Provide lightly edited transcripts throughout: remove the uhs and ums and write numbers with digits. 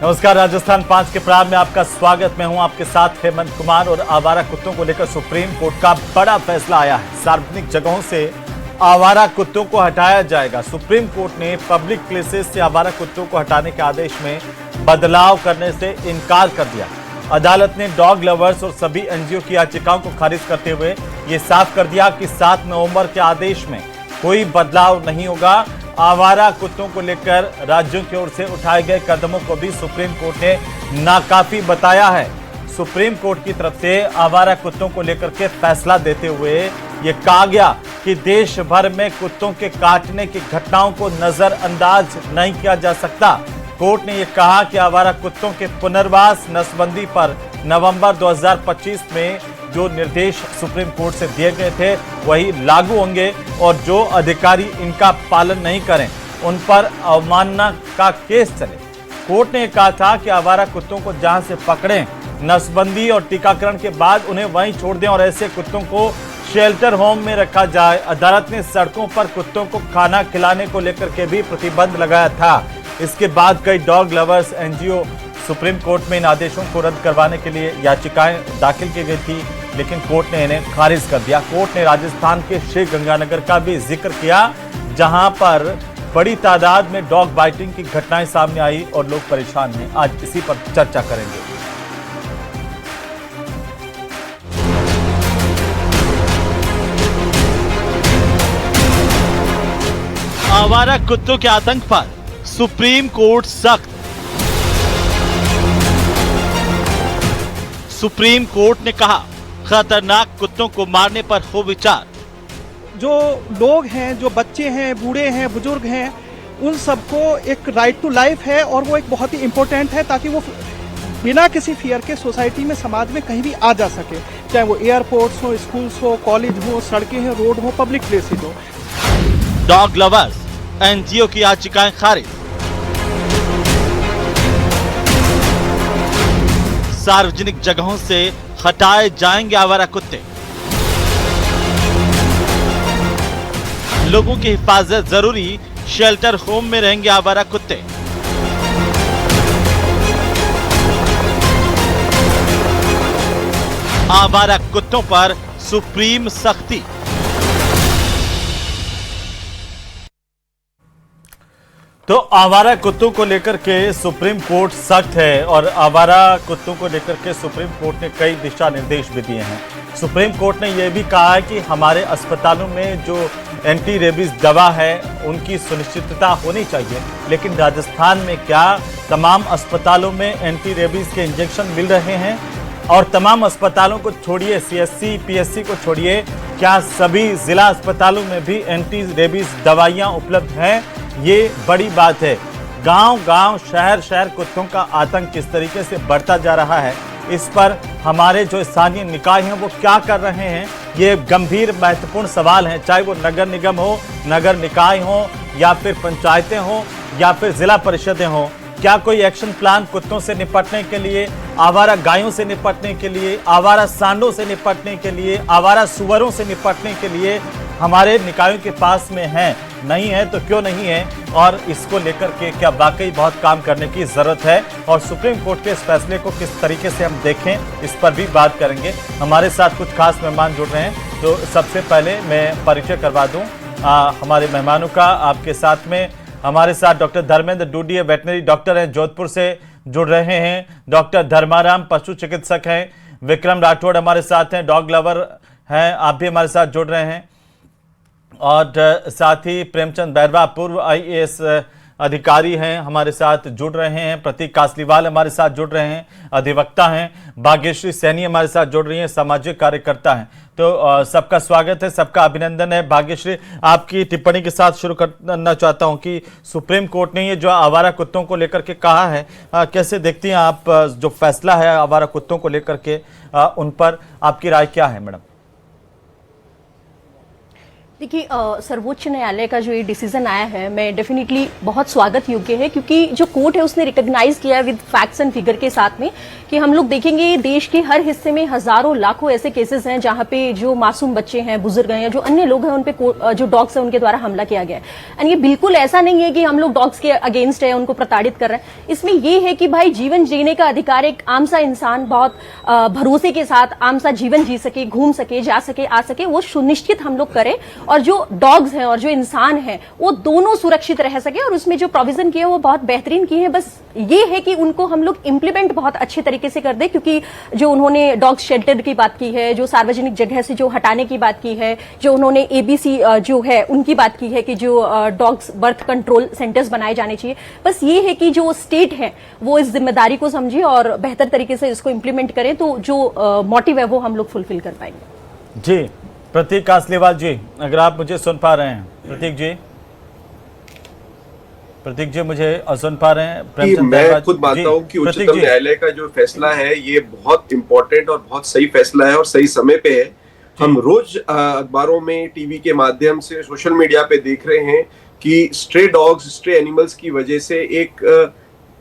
नमस्कार, राजस्थान 5 के प्रारंभ में आपका स्वागत। मैं हूं आपके साथ हेमंत कुमार। और आवारा कुत्तों को लेकर सुप्रीम कोर्ट का बड़ा फैसला आया है। सार्वजनिक जगहों से आवारा कुत्तों को हटाया जाएगा। सुप्रीम कोर्ट ने पब्लिक प्लेसेस से आवारा कुत्तों को हटाने के आदेश में बदलाव करने से इनकार कर दिया। अदालत ने डॉग लवर्स और सभी एनजीओ की याचिकाओं को खारिज करते हुए ये साफ कर दिया कि 7 नवंबर के आदेश में कोई बदलाव नहीं होगा। आवारा कुत्तों को लेकर राज्यों की ओर से उठाए गए कदमों को भी सुप्रीम कोर्ट ने नाकाफी बताया है। सुप्रीम कोर्ट की तरफ से आवारा कुत्तों को लेकर के फैसला देते हुए ये कहा गया कि देश भर में कुत्तों के काटने की घटनाओं को नजरअंदाज नहीं किया जा सकता। कोर्ट ने यह कहा कि आवारा कुत्तों के पुनर्वास नसबंदी पर नवंबर 2025 में जो निर्देश सुप्रीम कोर्ट से दिए गए थे वही लागू होंगे और जो अधिकारी इनका पालन नहीं करें उन पर अवमानना का केस चले। कोर्ट ने कहा था कि आवारा कुत्तों को जहां से पकड़ें, नसबंदी और टीकाकरण के बाद उन्हें वहीं छोड़ दें और ऐसे कुत्तों को शेल्टर होम में रखा जाए। अदालत ने सड़कों पर कुत्तों को खाना खिलाने को लेकर के भी प्रतिबंध लगाया था। इसके बाद कई dog lovers NGO supreme court में इन आदेशों को रद्द करवाने के लिए याचिकाएं दाखिल की गई थी, लेकिन कोर्ट ने इन्हें खारिज कर दिया। कोर्ट ने राजस्थान के श्री गंगानगर का भी जिक्र किया, जहां पर बड़ी तादाद में डॉग बाइटिंग की घटनाएं सामने आई और लोग परेशान हैं। आज इसी पर चर्चा करेंगे। आवारा कुत्तों के आतंक पर सुप्रीम कोर्ट सख्त। सुप्रीम कोर्ट ने कहा, खतरनाक कुत्तों को मारने पर हो विचार। जो लोग हैं, जो बच्चे हैं, बूढ़े हैं, बुजुर्ग हैं, उन सबको एक राइट टू लाइफ है और वो एक बहुत ही इम्पोर्टेंट है ताकि वो बिना किसी फियर के सोसाइटी में, समाज में कहीं भी आ जा सके, चाहे वो एयरपोर्ट्स हो, स्कूल्स हो, कॉलेज हो, सड़कें हो, रोड हो, पब्लिक प्लेसेस हो। डॉग लवर्स एनजीओ की याचिकाएं खारिज। सार्वजनिक जगहों से हटाए जाएंगे आवारा कुत्ते। लोगों की हिफाजत जरूरी, शेल्टर होम में रहेंगे आवारा कुत्ते। आवारा कुत्तों पर सुप्रीम सख्ती। तो आवारा कुत्तों को लेकर के सुप्रीम कोर्ट सख्त है और आवारा कुत्तों को लेकर के सुप्रीम कोर्ट ने कई दिशा निर्देश भी दिए हैं। सुप्रीम कोर्ट ने यह भी कहा है कि हमारे अस्पतालों में जो एंटी रेबीज दवा है उनकी सुनिश्चितता होनी चाहिए, लेकिन राजस्थान में क्या तमाम अस्पतालों में एंटी रेबीज के इंजेक्शन मिल रहे हैं? और तमाम अस्पतालों को छोड़िए, सीएससी पीएससी को छोड़िए, क्या सभी जिला अस्पतालों में भी एंटी रेबीज दवाइयां उपलब्ध हैं? ये बड़ी बात है। गांव-गांव, शहर-शहर कुत्तों का आतंक किस तरीके से बढ़ता जा रहा है, इस पर हमारे जो स्थानीय निकाय हैं वो क्या कर रहे हैं, ये गंभीर महत्वपूर्ण सवाल हैं। चाहे वो नगर निगम हो, नगर निकाय हो, या फिर पंचायतें हो, या फिर जिला परिषदें हो। क्या कोई एक्शन प्लान कुत्तों से निपटने के लिए, आवारा गायों से निपटने के लिए, आवारा सांडों से निपटने के लिए, आवारा सुअरों से निपटने के लिए हमारे निकायों के पास में है? नहीं है तो क्यों नहीं है? और इसको लेकर के क्या वाकई बहुत काम करने की जरूरत है? और सुप्रीम कोर्ट के इस फैसले को किस तरीके से हम देखें, इस पर भी बात करेंगे। हमारे साथ कुछ खास मेहमान जुड़ रहे हैं, तो सबसे पहले मैं परिचय करवा दूं हमारे मेहमानों का। आपके साथ में हमारे साथ doctor Dharmendra Doodi, veterinary doctor हैं, जोधपुर से जुड़ रहे हैं। डॉक्टर धर्माराम पशु चिकित्सक हैं। विक्रम राठौड़ हमारे साथ हैं, डॉग लवर हैं, आप भी हमारे साथ जुड़ रहे हैं। और साथ ही प्रेमचंद बैरवा, पूर्व आईएएस अधिकारी हैं, हमारे साथ जुड़ रहे हैं। प्रतीक कासलीवाल हमारे साथ जुड़ रहे हैं, अधिवक्ता हैं। भाग्यश्री सैनी हमारे साथ जुड़ रही हैं, सामाजिक कार्यकर्ता हैं। तो सबका स्वागत है, सबका अभिनंदन है। भाग्यश्री, आपकी टिप्पणी के साथ शुरू करना चाहता हूं कि सुप्रीम कोर्ट ने ये जो आवारा कुत्तों को लेकर के कहा है, कैसे देखती हैं आप जो फैसला है आवारा कुत्तों को लेकर के, उन पर आपकी राय क्या है मैडम? देखिए सर्वोच्च न्यायालय का जो ये डिसीजन आया है, मैं डेफिनेटली बहुत स्वागत योग्य है, क्योंकि जो कोर्ट है उसने रिकॉग्नाइज किया विद फैक्ट्स एंड फिगर के साथ में कि हम लोग देखेंगे देश के हर हिस्से में हजारों लाखों ऐसे केसेस हैं जहां पे जो मासूम बच्चे हैं, बुजुर्ग हैं या जो अन्य लोग हैं उन पे जो डॉग्स हैं उनके द्वारा हमला किया गया है। एंड ये बिल्कुल ऐसा नहीं है कि हम लोग डॉग्स के अगेंस्ट है, उनको प्रताड़ित कर रहे हैं। इसमें ये है कि भाई जीवन जीने का अधिकार एक आम सा इंसान बहुत भरोसे के साथ आम सा जीवन जी सके, घूम सके, जा सके, आ सके, वो सुनिश्चित हम लोग करें और जो डॉग्स हैं और जो इंसान हैं वो दोनों सुरक्षित रह सके। और उसमें जो प्रोविजन किए वो बहुत बेहतरीन किए हैं। बस ये है कि उनको हम लोग इंप्लीमेंट बहुत अच्छे तरीके से कर दे, क्योंकि जो उन्होंने डॉग शेल्टर की बात की है, जो सार्वजनिक जगह से जो हटाने की बात की है, जो उन्होंने एबीसी जो है उनकी बात की है कि जो डॉग्स बर्थ कंट्रोल सेंटर्स बनाए जाने चाहिए, बस ये है कि जो स्टेट है वो इस जिम्मेदारी को समझे और बेहतर तरीके से इसको इंप्लीमेंट करें, तो जो मोटिव है वो हम लोग फुलफिल कर पाएंगे। जी प्रतीक कासलीवाल जी, अगर आप मुझे सुन पा रहे हैं, प्रतीक जी मुझे सुन पा रहे हैं? मैं खुद मानता हूं कि उच्चतम न्यायालय का जो फैसला है ये बहुत इंपॉर्टेंट और बहुत सही फैसला है और सही समय पे है। हम रोज अखबारों में, टीवी के माध्यम से, सोशल मीडिया पे देख रहे हैं कि स्ट्रे डॉग्स, स्ट्रे एनिमल्स की वजह से एक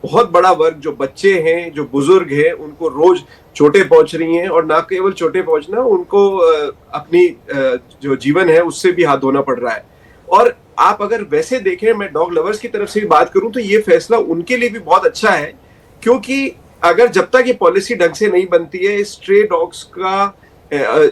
बहुत बड़ा वर्ग, जो बच्चे हैं, जो बुजुर्ग हैं, उनको रोज चोटें पहुंच रही हैं। और ना केवल चोटें पहुंचना, उनको अपनी जो जीवन है उससे भी हाथ धोना पड़ रहा है। और आप अगर वैसे देखें, मैं डॉग लवर्स की तरफ से भी बात करूं तो ये फैसला उनके लिए भी बहुत अच्छा है, क्योंकि अगर जब तक ये पॉलिसी ढंग से नहीं बनती है, स्ट्रे डॉग्स का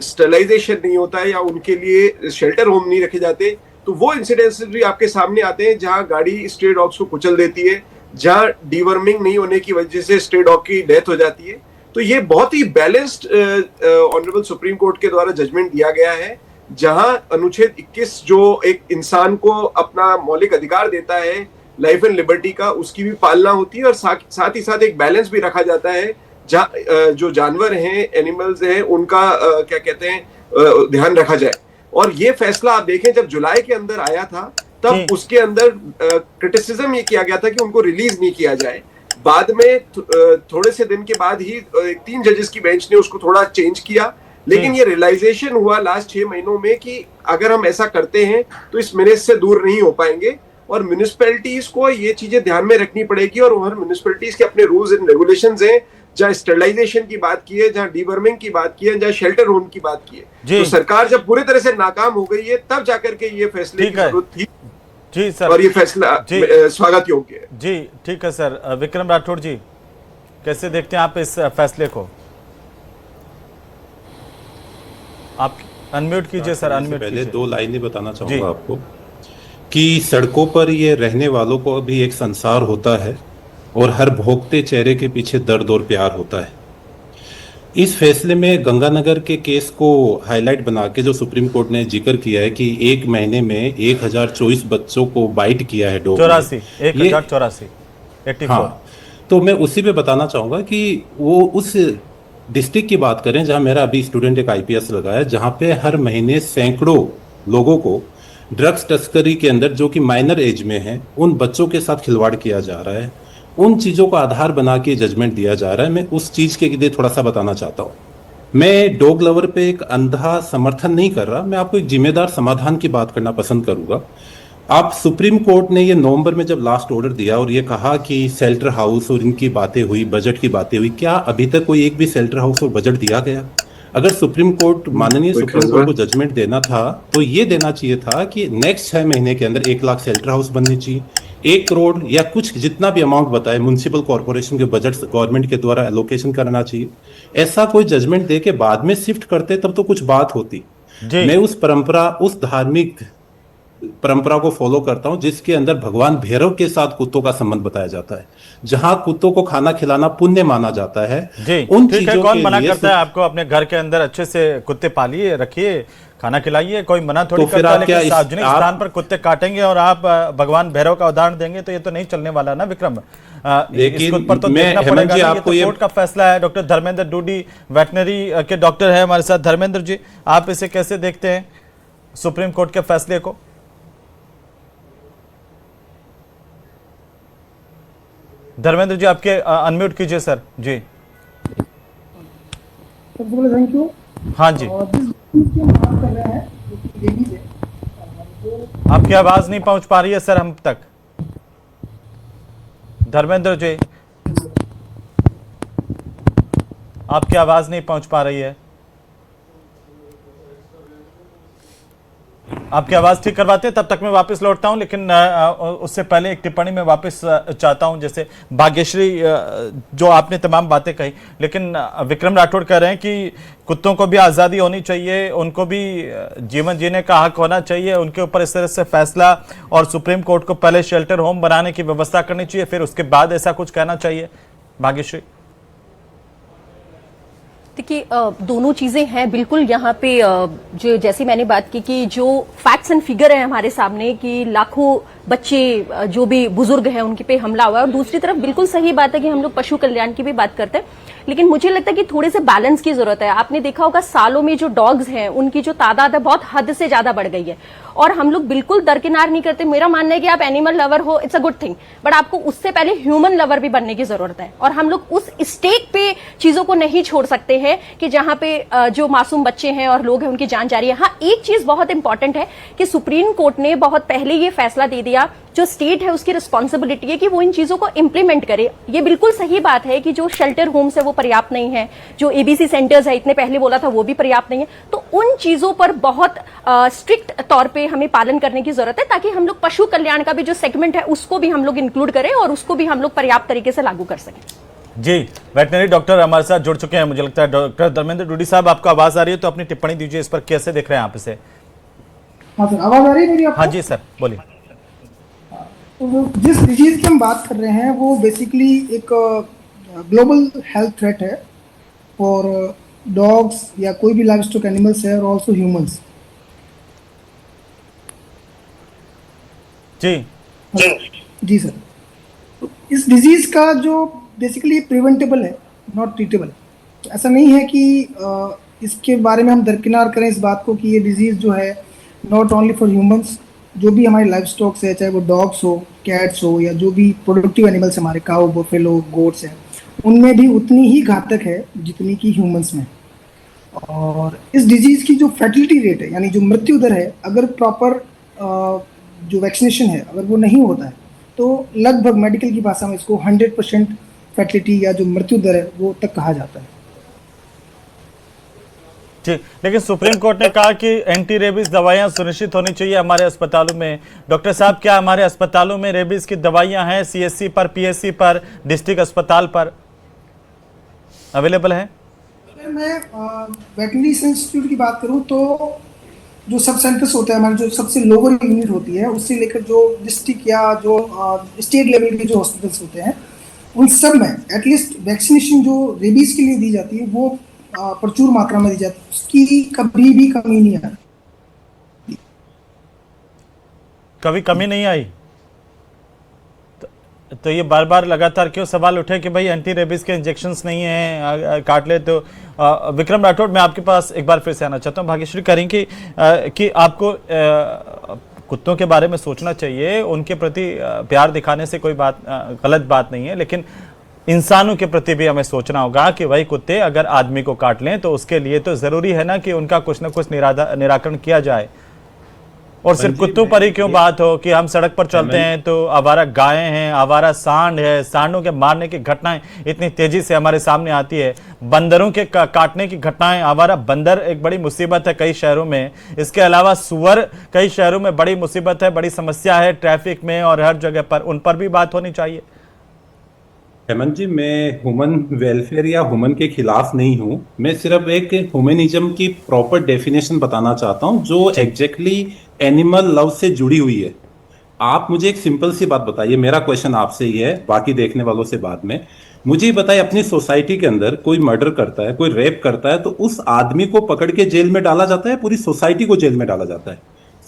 स्टरलाइजेशन नहीं होता है या उनके लिए शेल्टर होम नहीं रखे जाते, तो वो इंसिडेंसेस भी आपके सामने आते हैं जहां गाड़ी स्ट्रे डॉग्स को कुचल देती है, जहां डीवर्मिंग नहीं होने की वजह से स्ट्रे डॉग की डेथ हो जाती है। तो ये बहुत ही बैलेंस्ड ऑनरेबल सुप्रीम कोर्ट के द्वारा जजमेंट दिया गया है, जहां अनुच्छेद 21 जो एक इंसान को अपना मौलिक अधिकार देता है लाइफ एंड लिबर्टी का, उसकी भी पालना होती है और साथ ही साथ एक बैलेंस भी रखा जाता है जहां जो जानवर हैं, एनिमल्स हैं, उनका क्या कहते हैं ध्यान रखा जाए। और ये फैसला आप देखें, जब जुलाई के अंदर आया था तब उसके अंदर क्रिटिसिज्म ये किया गया था कि उनको रिलीज नहीं किया जाए। बाद में थोड़े से दिन के बाद ही 3 जजेस की बेंच ने उसको थोड़ा चेंज किया, लेकिन ये रियलाइजेशन हुआ लास्ट 6 महीनों में कि अगर हम ऐसा करते हैं तो इस मेनेज से दूर नहीं हो पाएंगे और म्युनिसिपैलिटीज को ये चीजें ध्यान में रखनी पड़ेगी। और हर म्युनिसिपैलिटीज के अपने रूल्स एंड रेगुलेशंस हैं, जहाँ स्टरलाइजेशन की बात की है, जहाँ डीवर्मिंग की बात की है, जहाँ शेल्टर होम की बात की है। तो सरकार जब पूरी तरह से नाकाम हो गई है तब जाकर के ये फैसले की जरूरत थी। जी सर, और ये फैसला स्वागत योग्य है। जी ठीक है सर। विक्रम राठौड़ जी, कैसे देखते हैं आप इस फैसले को? आप अनम्यूट कीजिए सर, अनम्यूट कीजिए। पहले 2 लाइनें बताना चाहूंगा आपको कि सड़कों पर ये रहने वालों को भी एक संसार होता है और हर भोगते चेहरे के पीछे दर्द और प्यार होता है। इस फैसले में गंगानगर के केस को हाईलाइट बना के जो सुप्रीम कोर्ट ने जिक्र किया है कि 1 महीने में 1024 बच्चों को बाइट किया है डॉग, 1084। हाँ, तो मैं उसी पे बताना चाहूंगा कि वो उस डिस्ट्रिक्ट की बात करें जहां मेरा अभी स्टूडेंट एक आईपीएस लगा है, जहां पे हर महीने सैकड़ों लोगों को ड्रग्स तस्करी के अंदर, जो कि माइनर एज में है, उन बच्चों के साथ खिलवाड़ किया जा रहा है। उन चीज़ों का आधार बना के जजमेंट दिया जा रहा है। मैं उस चीज़ के लिए थोड़ा सा बताना चाहता हूँ। मैं डॉग लवर पे एक अंधा समर्थन नहीं कर रहा, मैं आपको एक जिम्मेदार समाधान की बात करना पसंद करूंगा। आप सुप्रीम कोर्ट ने ये नवंबर में जब लास्ट ऑर्डर दिया और ये कहा कि शेल्टर हाउस और इनकी बातें हुई, बजट की बातें हुई, क्या अभी तक कोई एक भी शेल्टर हाउस और बजट दिया गया? अगर सुप्रीम कोर्ट, माननीय सुप्रीम कोर्ट को जजमेंट देना था तो ये देना चाहिए था कि नेक्स्ट 6 महीने के अंदर 1 लाख शेल्टर हाउस बनने चाहिए, 1 करोड़ या कुछ जितना भी अमाउंट बताए म्युनिसिपल कॉर्पोरेशन के बजट गवर्नमेंट के द्वारा एलोकेशन करना चाहिए। ऐसा कोई जजमेंट दे के बाद में शिफ्ट करते तब तो कुछ बात होती। मैं उस परंपरा, उस धार्मिक परंपरा को फॉलो करता हूं जिसके अंदर भगवान भैरव के साथ कुत्तों का संबंध बताया जाता है, जहां कुत्तों को खाना खिलाना पुण्य माना जाता है। उन चीजों कौन मना करता है आपको? अपने घर के अंदर अच्छे से कुत्ते पालिए, रखिए, खाना खिलाइए, कोई मना थोड़ी करता है। लेकिन सार्वजनिक स्थान पर कुत्ते काटेंगे और आप भगवान भैरव का उदाहरण देंगे तो ये तो नहीं चलने वाला ना विक्रम। लेकिन पर तो देखना पड़ेगा, ये तो कोर्ट का फैसला है। डॉक्टर धर्मेंद्र डूडी वेटनरी के डॉक्टर है हमारे साथ। धर्मेंद्र जी, आप इसे कैसे देखते हैं, सुप्रीम कोर्ट के फैसले को? धर्मेंद्र जी, आपके अनम्यूट कीजिए सर। Ji thank you. हाँ जी। जिस बात कर रहे हैं आपकी आवाज नहीं पहुंच पा रही है सर हम तक। धर्मेंद्र जी, आपकी आवाज नहीं पहुंच पा रही है। आपकी आवाज ठीक करवाते हैं, तब तक मैं वापस लौटता हूं, लेकिन उससे पहले एक टिप्पणी में वापस चाहता हूं। जैसे भाग्यश्री, जो आपने तमाम बातें कही, लेकिन विक्रम राठौड़ कह रहे हैं कि कुत्तों को भी आज़ादी होनी चाहिए, उनको भी जीवन जीने का हक होना चाहिए, उनके ऊपर इस तरह से फैसला, और सुप्रीम कोर्ट को पहले शेल्टर होम बनाने की व्यवस्था करनी चाहिए, फिर उसके बाद ऐसा कुछ कहना चाहिए। भाग्यश्री, देखिए दोनों चीजें हैं बिल्कुल। यहाँ पे जो जैसे मैंने बात की कि जो फैक्ट्स एंड फिगर है हमारे सामने कि लाखों बच्चे जो भी बुजुर्ग हैं उनके पे हमला हुआ है, और दूसरी तरफ बिल्कुल सही बात है कि हम लोग पशु कल्याण की भी बात करते हैं, लेकिन मुझे लगता है कि थोड़े से बैलेंस की जरूरत है। आपने देखा होगा सालों में जो डॉग्स हैं उनकी जो तादाद है बहुत हद से ज्यादा बढ़ गई है, और हम लोग बिल्कुल दरकिनार नहीं करते। मेरा मानना है कि आप एनिमल लवर हो, it's a good thing, but आपको उससे पहले ह्यूमन लवर भी बनने की जरूरत है, और हम लोग उस स्टेक पे चीजों को नहीं छोड़ सकते हैं कि जहां पे जो मासूम बच्चे हैं और लोग हैं उनकी जान जा रही है। हाँ, एक चीज बहुत इंपॉर्टेंट है कि सुप्रीम कोर्ट ने बहुत पहले ये फैसला दे दिया, जो स्टेट है उसकी रिस्पॉन्सिबिलिटी है कि वो इन चीजों को इंप्लीमेंट करे। ये बिल्कुल सही बात है कि जो शेल्टर होम्स है वो पर्याप्त नहीं है, जो एबीसी सेंटर्स है इतने पहले बोला था वो भी पर्याप्त नहीं है, तो उन चीजों पर बहुत स्ट्रिक्ट तौर पे हमें पालन करने की जरूरत है, ताकि हम लोग पशु कल्याण का भी जो सेगमेंट है उसको भी हम लोग इंक्लूड करें और उसको भी हम लोग पर्याप्त तरीके से लागू कर सकें। जी, वेटनरी डॉक्टर हमारे साथ जुड़ चुके हैं, मुझे लगता है डॉक्टर धर्मेंद्र डूडी साहब, आपको आवाज आ रही है तो अपनी टिप्पणी दीजिए इस पर, कैसे देख रहे हैं आप इसे? हाँ सर, आवाज आ रही है मेरी आपको? हाँ जी सर, बोलिए। तो जिस डिजीज की हम बात कर रहे हैं वो बेसिकली एक ग्लोबल हेल्थ थ्रेट है फॉर डॉग्स या कोई भी लाइव स्टॉक एनिमल्स है, और ऑल्सो ह्यूमंस। जी जी सर, तो इस डिजीज का जो बेसिकली प्रिवेंटेबल है, नॉट ट्रीटेबल। तो ऐसा नहीं है कि इसके बारे में हम दरकिनार करें इस बात को कि ये डिजीज जो है नॉट ओनली फॉर ह्यूमंस, जो भी हमारे लाइव स्टॉक्स है, चाहे वो डॉग्स हो, कैट्स हो, या जो भी प्रोडक्टिव एनिमल्स हमारे काऊ, बफेलो, गोट्स हैं, उनमें भी उतनी ही घातक है जितनी कि ह्यूमंस में। और इस डिजीज की जो फर्टिलिटी रेट है, यानी जो मृत्यु दर है, अगर प्रॉपर जो वैक्सीनेशन है अगर वो नहीं होता है तो लगभग मेडिकल की भाषा में इसको 100% फर्टिलिटी या जो मृत्यु दर है वो तक कहा जाता है। ठीक, लेकिन सुप्रीम कोर्ट ने कहा कि एंटी रेबीज दवाइयां सुनिश्चित होनी चाहिए हमारे अस्पतालों में। डॉक्टर साहब, क्या हमारे अस्पतालों में रेबीज की दवाइयां हैं, सीएससी पर, पीएससी पर, डिस्ट्रिक्ट अस्पताल पर अवेलेबल है? अगर मैं वेटनरी इंस्टीट्यूट की बात करूं तो जो सब सेंटर्स होते हैं हमारे, जो सबसे लोअर यूनिट होती है, उससे लेकर जो डिस्ट्रिक्ट या जो स्टेट लेवल के जो हॉस्पिटल्स होते हैं, उन सब में एटलीस्ट वैक्सीनेशन जो रेबीज के लिए दी जाती है वो प्रचुर मात्रा में दी जाती है, उसकी कभी भी कमी नहीं आई। कभी कमी नहीं आई? तो ये बार बार लगातार क्यों सवाल उठे कि भाई एंटी रेबीज के इंजेक्शंस नहीं हैं, काट ले तो। विक्रम राठौड़, मैं आपके पास एक बार फिर से आना चाहता हूँ। भाग्यश्री करेंगे कि आपको कुत्तों के बारे में सोचना चाहिए, उनके प्रति प्यार दिखाने से कोई बात गलत बात नहीं है, लेकिन इंसानों के प्रति भी हमें सोचना होगा कि भाई कुत्ते अगर आदमी को काट लें तो उसके लिए तो जरूरी है ना कि उनका कुछ ना कुछ निराकरण किया जाए। और सिर्फ कुत्तों पर ही क्यों बात हो कि हम सड़क पर चलते हैं तो आवारा गायें हैं, आवारा सांड है, सांडों के मारने की घटनाएं इतनी तेजी से हमारे सामने आती है, बंदरों के काटने की घटनाएं, आवारा बंदर एक बड़ी मुसीबत है कई शहरों में, इसके अलावा सुअर कई शहरों में बड़ी मुसीबत है, बड़ी समस्या है ट्रैफिक में और हर जगह पर, उन पर भी बात होनी चाहिए। हेमंत जी, मैं ह्यूमन वेलफेयर या ह्यूमन के खिलाफ नहीं हूं, मैं सिर्फ एक ह्यूमनिज्म की प्रॉपर डेफिनेशन बताना चाहता हूं जो एग्जैक्टली एनिमल लव से जुड़ी हुई है। आप मुझे एक सिंपल सी बात बताइए, मेरा क्वेश्चन आपसे ही है, बाकी देखने वालों से बाद में। मुझे बताइए, अपनी सोसाइटी के अंदर कोई मर्डर करता है, कोई रेप करता है, तो उस आदमी को पकड़ के जेल में डाला जाता है, पूरी सोसाइटी को जेल में डाला जाता है?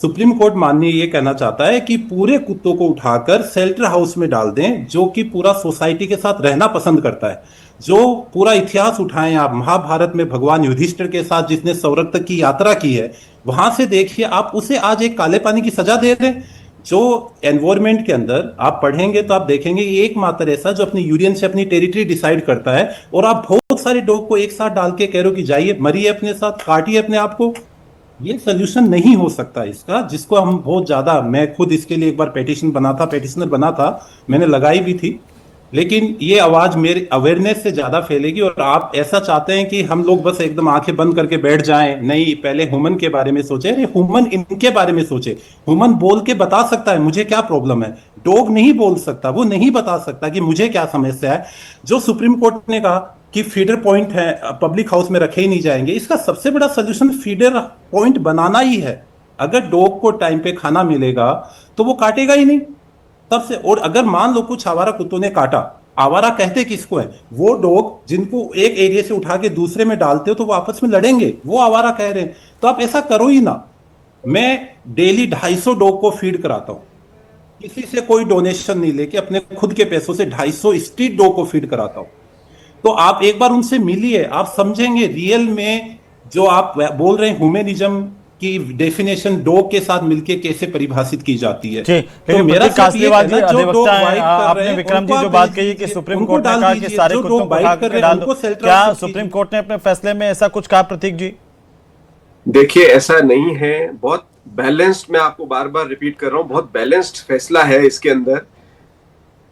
सुप्रीम कोर्ट माननीय ये कहना चाहता है कि पूरे कुत्तों को उठाकर शेल्टर हाउस में डाल दें, जो कि पूरा सोसाइटी के साथ रहना पसंद करता है। जो पूरा इतिहास उठाएं आप, महाभारत में भगवान युधिष्ठिर के साथ जिसने स्वर्ग तक की यात्रा की है, वहां से देखिए आप उसे आज एक काले पानी की सजा दे रहे हैं। जो एनवायरमेंट के अंदर आप पढ़ेंगे तो आप देखेंगे ये एकमात्र ऐसा जो अपनी यूरियन से अपनी टेरिटरी डिसाइड करता है, और आप बहुत सारे डॉग को एक साथ डाल के कह रहे हो कि जाइए मरिए अपने साथ, काटिए अपने आप को। ये सोल्यूशन नहीं हो सकता इसका, जिसको हम बहुत ज्यादा, मैं खुद इसके लिए एक बार पेटिशनर बना था, मैंने लगाई भी थी, लेकिन ये आवाज मेरी अवेयरनेस से ज्यादा फैलेगी। और आप ऐसा चाहते हैं कि हम लोग बस एकदम आंखें बंद करके बैठ जाएं, नहीं, पहले ह्यूमन के बारे में सोचे, अरे ह्यूमन इनके बारे में सोचे। ह्यूमन बोल के बता सकता है मुझे क्या प्रॉब्लम है, डॉग नहीं बोल सकता, वो नहीं बता सकता कि मुझे क्या समस्या है। जो सुप्रीम कोर्ट ने कहा कि फीडर पॉइंट है, पब्लिक हाउस में रखे ही नहीं जाएंगे, इसका सबसे बड़ा सोल्यूशन फीडर पॉइंट बनाना ही है। अगर डॉग को टाइम पे खाना मिलेगा तो वो काटेगा ही नहीं तब से। और अगर मान लो कुछ आवारा कुत्तों ने काटा, आवारा कहते किसको है, वो डॉग जिनको एक एरिया से उठा के दूसरे में डालते हो तो वो आपस में लड़ेंगे, वो आवारा कह रहे हैं। तो आप ऐसा करो ही ना। मैं डेली 250 डॉग को फीड कराता हूं, किसी से कोई डोनेशन नहीं लेके अपने खुद के पैसों से 250 स्ट्रीट डॉग को फीड कराता हूं। तो आप एक बार उनसे मिलिए, आप समझेंगे रियल में जो आप बोल रहे हैं ह्यूमनिज्म की डेफिनेशन डॉग के साथ मिलके कैसे परिभाषित की जाती है। तो मेरा कासलीवाल जी अधिवक्ता है, आपने विक्रम जी जो बात कही कि सुप्रीम कोर्ट ने कहा कि सारे कुत्तों को भाग कर डाल दो, क्या सुप्रीम कोर्ट ने अपने फैसले में ऐसा कुछ कहा प्रतीक जी? देखिए, ऐसा नहीं है, बहुत बैलेंस्ड, मैं आपको बार बार रिपीट कर रहा हूं, बहुत बैलेंस्ड फैसला है। इसके अंदर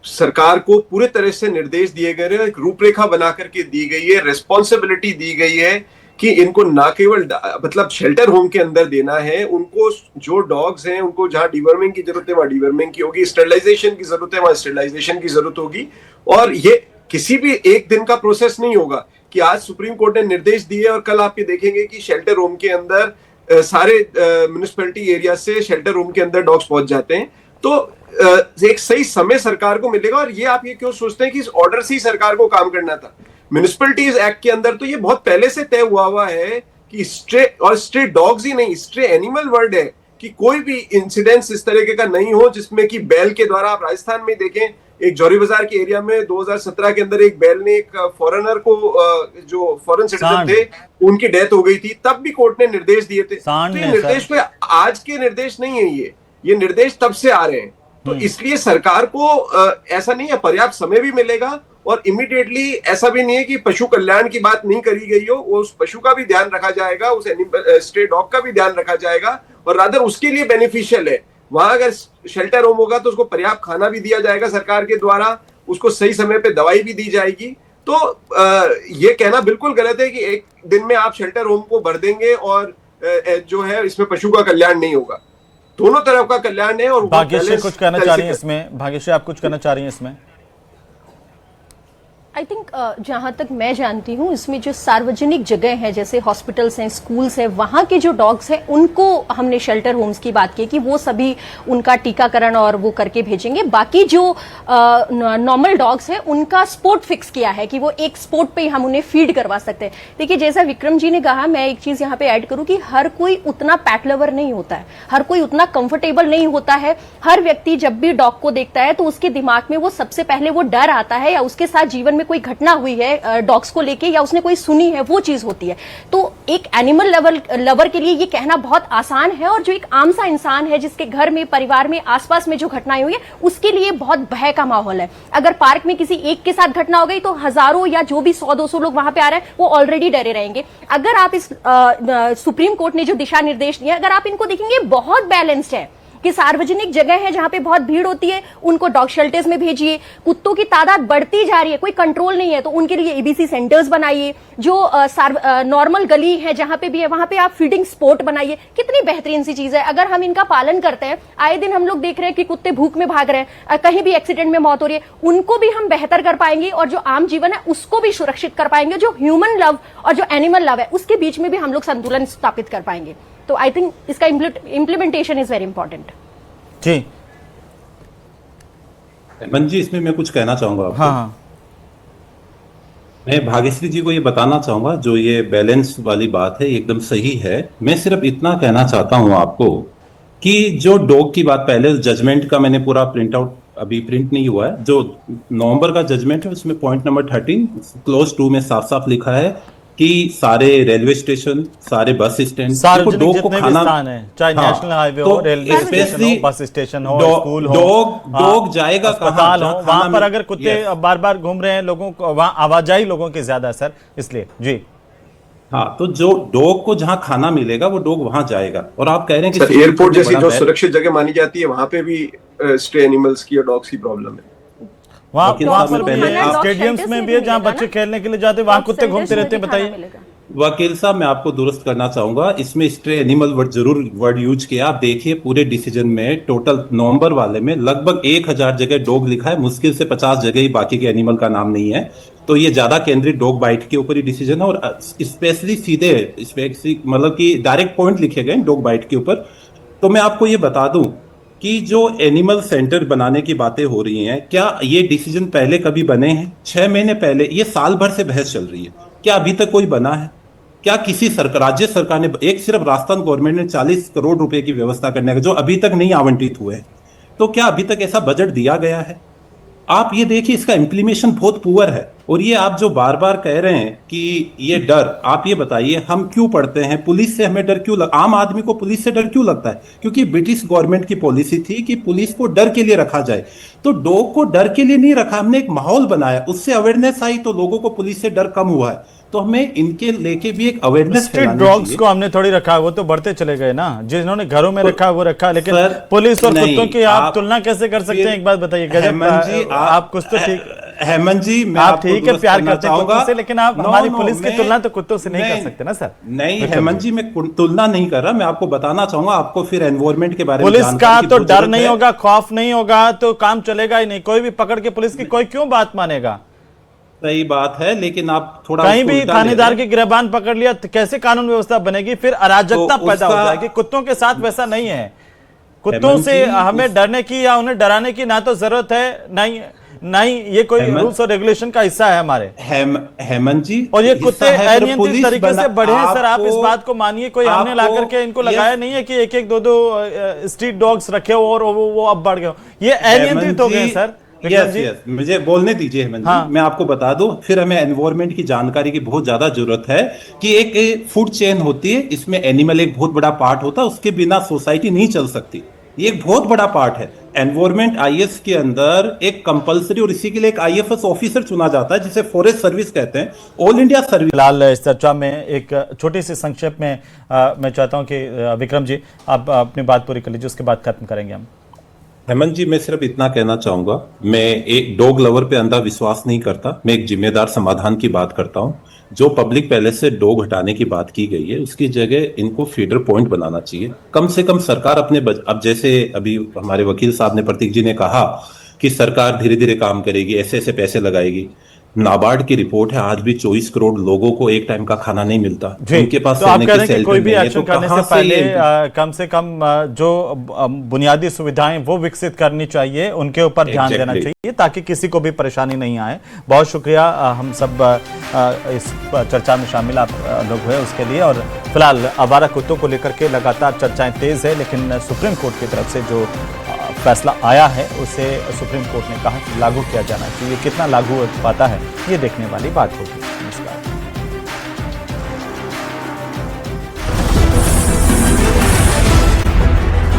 सरकार को पूरे तरह से निर्देश दिए गए हैं, एक रूपरेखा बना करके दी गई है, रिस्पॉन्सिबिलिटी दी गई है कि इनको ना केवल मतलब शेल्टर होम के अंदर देना है, उनको जो डॉग्स हैं उनको जहां डिवर्मिंग की जरूरत है वहां डिवर्मिंग की होगी, स्टरलाइजेशन की जरूरत है वहां स्टरलाइजेशन की जरूरत होगी। और ये किसी भी एक दिन का प्रोसेस नहीं होगा कि आज सुप्रीम कोर्ट ने निर्देश दिए और कल आप ये देखेंगे कि शेल्टर होम के अंदर सारे म्युनिसिपैलिटी एरिया से शेल्टर होम के अंदर डॉग्स पहुंच जाते हैं। तो एक सही समय सरकार को मिलेगा। और ये आप ये क्यों सोचते हैं कि इस ऑर्डर से ही सरकार को काम करना था? म्युनिसिपैलिटीज एक्ट के अंदर तो ये बहुत पहले से तय हुआ है कि स्ट्रे डॉग्स ही नहीं, स्ट्रे एनिमल वर्ड है कि कोई भी इंसिडेंस इस तरीके का नहीं हो जिसमें कि बैल के द्वारा, आप राजस्थान में देखें, एक जौहरी बाजार के एरिया में 2017 के अंदर एक बैल ने एक फॉरेनर को, जो फॉरेन सिटीजन थे, उनकी डेथ हो गई थी, तब भी कोर्ट ने निर्देश दिए थे। तो ये निर्देश पे आज के निर्देश नहीं है, ये निर्देश तब से आ रहे हैं। तो इसलिए सरकार को ऐसा नहीं है, पर्याप्त समय भी मिलेगा और इमीडिएटली ऐसा भी नहीं है कि पशु कल्याण की बात नहीं करी गई हो, वो उस पशु का भी ध्यान रखा जाएगा, उस स्ट्रे डॉग का भी ध्यान रखा जाएगा और रादर उसके लिए बेनिफिशियल है। वहां अगर शेल्टर होम होगा तो उसको पर्याप्त खाना भी दिया जाएगा सरकार के द्वारा, उसको सही समय पे दवाई भी दी जाएगी। तो ये कहना बिल्कुल गलत है कि एक दिन में आप शेल्टर होम को भर देंगे और जो है इसमें पशु का कल्याण नहीं होगा। दोनों तरफ का कल्याण है। और भाग्यश्री कुछ कहना चाह रही है इसमें? भाग्यश्री आप कुछ कहना चाह रही हैं इसमें? आई थिंक जहां तक मैं जानती हूं, इसमें जो सार्वजनिक जगह है जैसे हॉस्पिटल्स हैं, स्कूल्स हैं, वहां के जो डॉग्स हैं उनको हमने शेल्टर होम्स की बात की कि वो सभी उनका टीकाकरण और वो करके भेजेंगे। बाकी जो नॉर्मल डॉग्स हैं उनका स्पोर्ट फिक्स किया है कि वो एक स्पोर्ट पे हम उन्हें फीड करवा सकते हैं। देखिए, जैसा विक्रम जी ने कहा, मैं एक चीज यहाँ पे ऐड करूं कि हर कोई उतना पैट लवर नहीं होता है, हर कोई उतना कंफर्टेबल नहीं होता है। हर व्यक्ति जब भी डॉग को देखता है तो उसके दिमाग में वो सबसे पहले वो डर आता है या उसके साथ जीवन में कोई घटना हुई है डॉग्स को लेके या उसने कोई सुनी है, वो चीज होती है। तो एक एनिमल लवर के लिए ये कहना बहुत आसान है और जो एक आम सा इंसान है जिसके घर में, परिवार में, आसपास में जो घटनाएं हुई है उसके लिए बहुत भय का माहौल है। अगर पार्क में किसी एक के साथ घटना हो गई तो हजारों या जो भी 100-200 लोग वहां पे आ रहे हैं वो ऑलरेडी डरे रहेंगे। अगर आप इस सुप्रीम कोर्ट ने जो दिशा निर्देश दिए, अगर आप इनको देखेंगे बहुत बैलेंस्ड है कि सार्वजनिक जगह है जहां पे बहुत भीड़ होती है उनको डॉग शेल्टर्स में भेजिए। कुत्तों की तादाद बढ़ती जा रही है, कोई कंट्रोल नहीं है, तो उनके लिए एबीसी सेंटर्स बनाइए। जो नॉर्मल गली है जहां पे भी है वहां पे आप फीडिंग स्पॉट बनाइए। कितनी बेहतरीन सी चीज है। अगर हम इनका पालन करते हैं, आए दिन हम लोग देख रहे हैं कि कुत्ते भूख में भाग रहे हैं, कहीं भी एक्सीडेंट में मौत हो रही है, उनको भी हम बेहतर कर पाएंगे और जो आम जीवन है उसको भी सुरक्षित कर पाएंगे। जो ह्यूमन लव और जो एनिमल लव है उसके बीच में भी हम लोग संतुलन स्थापित कर पाएंगे। तो आई थिंक इसका इम्प्लीमेंटेशन इज वेरी इंपॉर्टेंट। जी हेमंत जी, इसमें मैं कुछ कहना चाहूंगा आपको। हाँ। मैं भाग्यश्री जी को ये बताना चाहूंगा, जो ये बैलेंस वाली बात है एकदम सही है। मैं सिर्फ इतना कहना चाहता हूं आपको कि जो डॉग की बात, पहले जजमेंट का मैंने पूरा प्रिंट आउट अभी प्रिंट नहीं हुआ है, जो नवंबर का जजमेंट है उसमें पॉइंट नंबर 13 क्लोज 2 में साफ साफ लिखा है कि सारे रेलवे स्टेशन, सारे बस स्टैंड, सार्वजनिक जितने भी स्थान है, चाहे नेशनल हाईवे हो, रेलवे स्टेशन हो, बस स्टेशन हो, स्कूल हो, डॉग जाएगा अस्पताल हो, वहां पर अगर कुत्ते बार बार घूम रहे हैं, लोगों को वहां आवाजाही लोगों की ज्यादा है सर, इसलिए जी हाँ, तो जो डॉग को जहाँ खाना मिलेगा वो डॉग वहां जाएगा। और आप कह रहे हैं कि सर सुप्रीम एयरपोर्ट कोर्ट ने जैसी बड़ा जो बैन- सुरक्षित जगह मानी जाती है वहां पे भी स्ट्रे एनिमल्स की और डॉग्स की प्रॉब्लम है। वहाँ वकील वहाँ साहब पर ने भी पहले है, आप- स्टेडियम्स में भी है जहाँ बच्चे खेलने के लिए जाते हैं, वहाँ कुत्ते घूमते रहते हैं। बताइए वकील साहब, मैं आपको दुरुस्त करना चाहूंगा, इसमें स्ट्रे एनिमल वर्ड जरूर वर्ड यूज किया। आप देखिए पूरे डिसीजन में टोटल नवंबर वाले में लगभग 1000 जगह डॉग लिखा है, मुश्किल से 50 जगह ही बाकी के एनिमल का नाम नहीं है। तो ये ज्यादा केंद्रित डॉग बाइट के ऊपर ही डिसीजन है, और स्पेशली सीधे स्पेसिफिक मतलब कि डायरेक्ट पॉइंट लिखे गए डॉग बाइट के ऊपर। तो मैं आपको ये बता दूं कि जो एनिमल सेंटर बनाने की बातें हो रही हैं, क्या ये डिसीजन पहले कभी बने हैं? 6 महीने पहले, ये साल भर से बहस चल रही है, क्या अभी तक कोई बना है? क्या किसी सरकार, राज्य सरकार ने, एक सिर्फ राजस्थान गवर्नमेंट ने 40 करोड़ रुपए की व्यवस्था करने का जो अभी तक नहीं आवंटित हुए हैं, तो क्या अभी तक ऐसा बजट दिया गया है? आप ये देखिए, इसका इम्प्लीमेशन बहुत पुअर है। और ये आप जो बार बार कह रहे हैं कि ये डर, आप ये बताइए हम क्यों पढ़ते हैं पुलिस से, हमें डर क्यों आम आदमी को पुलिस से डर क्यों लगता है? क्योंकि ब्रिटिश गवर्नमेंट की पॉलिसी थी कि पुलिस को डर के लिए रखा जाए। तो डॉग को डर के लिए नहीं रखा, हमने एक माहौल बनाया, उससे अवेयरनेस आई तो लोगों को पुलिस से डर कम हुआ है। तो हमें इनके लेके भी एक अवेयरनेस स्ट्रीट डॉग्स को हमने थोड़ी रखा है, वो तो बढ़ते चले गए ना। जिन्होंने घरों में रखा है वो रखा, लेकिन पुलिस और कुत्तों की आप तुलना कैसे कर सकते हैं? एक बात बताइए गजब, हेमंत जी, आप कुछ तो ठीक, हेमंत जी, मैं आप आपको ठीक है प्यार करते हैं कुत्तों से, लेकिन आप नो, हमारी नो, पुलिस की मैं- तुलना तो कुत्तों से नहीं कर सकते ना सर। नहीं हेमंत जी, मैं तुलना नहीं कर रहा, मैं आपको बताना चाहूंगा, आपको फिर एनवायरमेंट के बारे में पुलिस जानकारी का की तो बहुत डर जरूरत नहीं है। होगा, खौफ नहीं होगा तो काम चलेगा ही नहीं। कोई भी पकड़ के पुलिस की कोई क्यों बात मानेगा? सही बात है, लेकिन आप थोड़ा कहीं उसको भी उल्टा ले थानेदार रहे की हैं। गिरबान पकड़ लिया तो कैसे कानून व्यवस्था बनेगी? फिर अराजकता तो पैदा हो उसका- जाएगी। कुत्तों के साथ वैसा नहीं है। कुत्तों हेमंत से जी, हमें डरने की या उन्हें डराने की ना तो जरूरत है, नहीं ये कोई रूल्स और रेगुलेशन का हिस्सा है हमारे। हेमंत जी, और ये हिस्सा कुत्ते है, पर अनियंत्रित पुलिस तरीके से बढ़े हैं सर, आप इस आपको- बात को मानिए। कोई हमने ला आपको- करके इनको ये- लगाया नहीं है कि एक एक दो स्ट्रीट डॉग्स रखे हो और वो अब बढ़ गए हो। ये अनियंत्रित हो गए हैं सर। विक्रम जी, यस, मुझे बोलने दीजिए हेमंत हाँ। जी, मैं आपको बता दूं, फिर हमें एनवायरनमेंट की जानकारी की बहुत ज्यादा जरूरत है कि एक फूड चेन होती है, इसमें एनिमल एक बहुत बड़ा पार्ट होता है, उसके बिना सोसाइटी नहीं चल सकती। ये एक बहुत बड़ा पार्ट है। एनवायरनमेंट आईएएस के अंदर एक कंपलसरी, और इसी के लिए एक आईएफएस ऑफिसर चुना जाता है जिसे फॉरेस्ट सर्विस कहते हैं, ऑल इंडिया सर्विस। फिलहाल इस चर्चा में एक छोटी सी संक्षेप में मैं चाहता हूं कि विक्रम जी आप अपनी बात पूरी कर लीजिए, उसके बाद खत्म करेंगे हम। हेमंत जी, मैं सिर्फ इतना कहना चाहूंगा, मैं एक डॉग लवर पे अंधा विश्वास नहीं करता, मैं एक जिम्मेदार समाधान की बात करता हूं। जो पब्लिक पैलेस से डॉग हटाने की बात की गई है, उसकी जगह इनको फीडर पॉइंट बनाना चाहिए। कम से कम सरकार अपने अब जैसे अभी हमारे वकील साहब ने, प्रतीक जी ने कहा कि सरकार धीरे धीरे काम करेगी, ऐसे ऐसे पैसे लगाएगी। नाबार्ड की रिपोर्ट है, आज भी 24 करोड़ लोगों को एक टाइम का खाना नहीं मिलता। उनके पास तो आप कह रहे हैं कि शेल्टर कोई भी नहीं है, एक्शन तो करने कहां से पहले ये- कम से कम जो बुनियादी सुविधाएं वो विकसित करनी चाहिए, उनके ऊपर ध्यान देना Exactly. चाहिए ताकि किसी को भी परेशानी नहीं आए। बहुत शुक्रिया, हम सब इस चर्चा में शामिल आप लोग हुए उसके लिए। और फिलहाल आवारा कुत्तों को लेकर के लगातार चर्चाएं तेज है, लेकिन सुप्रीम कोर्ट की तरफ से जो फैसला आया है उसे सुप्रीम कोर्ट ने कहा कि लागू किया जाना चाहिए। कितना लागू हो पाता है ये देखने वाली बात होगी। नमस्कार।